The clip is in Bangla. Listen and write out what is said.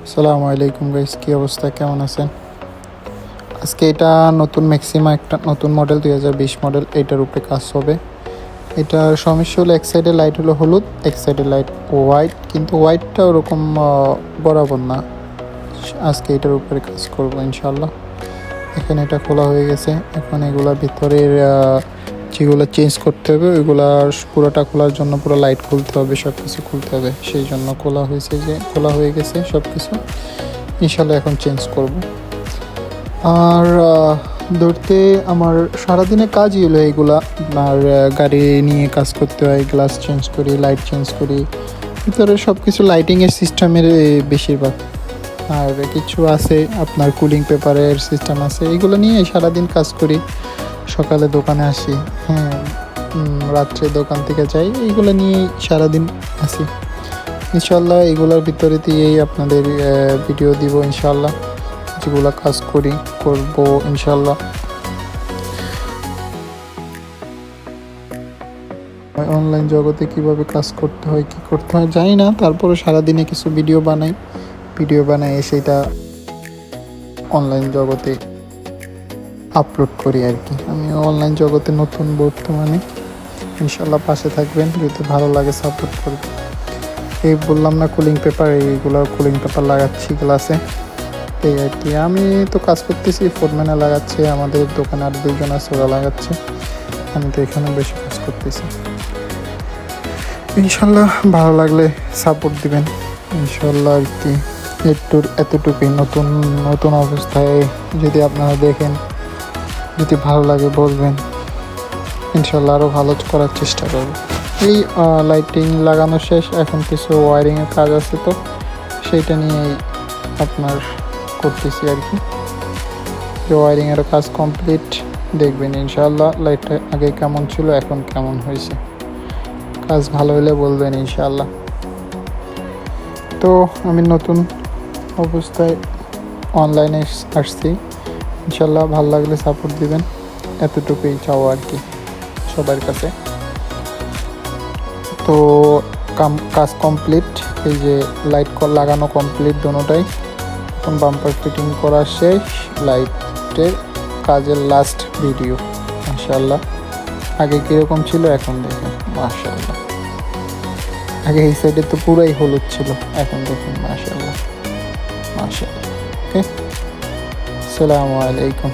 আসসালামু আলাইকুম গাইস, কি অবস্থা, কেমন আছেন? আজকে এটা নতুন ম্যাক্সিমা, একটা নতুন মডেল 2020 মডেল, এটার উপরে কাজ হবে। এটার সমস্যা হলো এক সাইডে লাইট হলো হলুদ, এক সাইডে লাইট হোয়াইট, কিন্তু হোয়াইটটা ওরকম বরাবর না। আজকে এটার উপরে কাজ করব ইনশাল্লাহ। এখানে এটা খোলা হয়ে গেছে, এখন এগুলা ভিতরের যেগুলো চেঞ্জ করতে হবে ওইগুলা পুরোটা খোলার জন্য পুরো লাইট খুলতে হবে, সব কিছু খুলতে হবে, সেই জন্য খোলা হয়েছে, যে খোলা হয়ে গেছে সব কিছু। ইনশাল্লাহ এখন চেঞ্জ করব। আর ধরতে আমার সারাদিনে কাজই হলো এইগুলা। আর গাড়ি নিয়ে কাজ করতে হয়, গ্লাস চেঞ্জ করি, লাইট চেঞ্জ করি, ভিতরে সব কিছু লাইটিংয়ের সিস্টেমের বেশিরভাগ। আর কিছু আছে আপনার কুলিং পেপারের সিস্টেম আছে, এইগুলো নিয়ে সারাদিন কাজ করি। সকালে দোকানে আসি, হ্যাঁ, রাত্রে দোকান থেকে যাই, এইগুলো নিয়েই সারাদিন আসি। ইনশাল্লাহ এগুলোর ভিতরে দিয়েই আপনাদের ভিডিও দিব ইনশাল্লাহ, যেগুলো কাজ করব ইনশাল্লাহ। অনলাইন জগতে কিভাবে কাজ করতে হয়, কি করতে হয় জানি না, তারপরে সারাদিনে কিছু ভিডিও বানাই সেটা অনলাইন জগতে আপলোড করি আর কি। আমি অনলাইন জগতে নতুন বর্তমানে, ইনশাল্লাহ পাশে থাকবেন, যদি ভালো লাগে সাপোর্ট করবেন। এই বললাম না কুলিং পেপার, এইগুলো কুলিং পেপার লাগাচ্ছি গ্লাসে, এই আর কি। আমি তো কাজ করতেছি, ফোরম্যানে লাগাচ্ছে, আমাদের দোকানে আর দুজন আছে, ওরা লাগাচ্ছে, আমি তো এখানে বেশি কাজ করতেছি। ইনশাল্লাহ ভালো লাগলে সাপোর্ট দিবেন ইনশাল্লাহ আর কি। এতটুকুই, নতুন নতুন অবস্থায় যদি আপনারা দেখেন, যদি ভালো লাগে বলবেন, ইনশাল্লাহ আরও ভালো করার চেষ্টা করব। এই লাইটিং লাগানো শেষ, এখন কিছু ওয়ারিংয়ের কাজ আছে, তো সেইটা নিয়েই আপনার করতেছি আর কি। যে ওয়ারিংয়েরও কাজ কমপ্লিট, দেখবেন ইনশাল্লাহ লাইটটা আগে কেমন ছিল এখন কেমন হয়েছে। কাজ ভালো হলে বলবেন ইনশাল্লাহ। তো আমি নতুন অবস্থায় অনলাইনে আসছি, ইনশাল্লাহ ভালো লাগলে সাপোর্ট দিবেন, এতটুকুই চাও আর কি সবার কাছে। তো কাজ কমপ্লিট, এই যে লাইট লাগানো কমপ্লিট দোনোটাই। এখন বাম্পার ফিটিং করা শেষ, লাইটের কাজের লাস্ট ভিডিও মাশাআল্লাহ। আগে কীরকম ছিল এখন দেখেন মাশাআল্লাহ। আগে এই সাইডে তো পুরাই হলুদ ছিল, এখন দেখুন মাশাআল্লাহ। ওকে, আসসালামু আলাইকুম।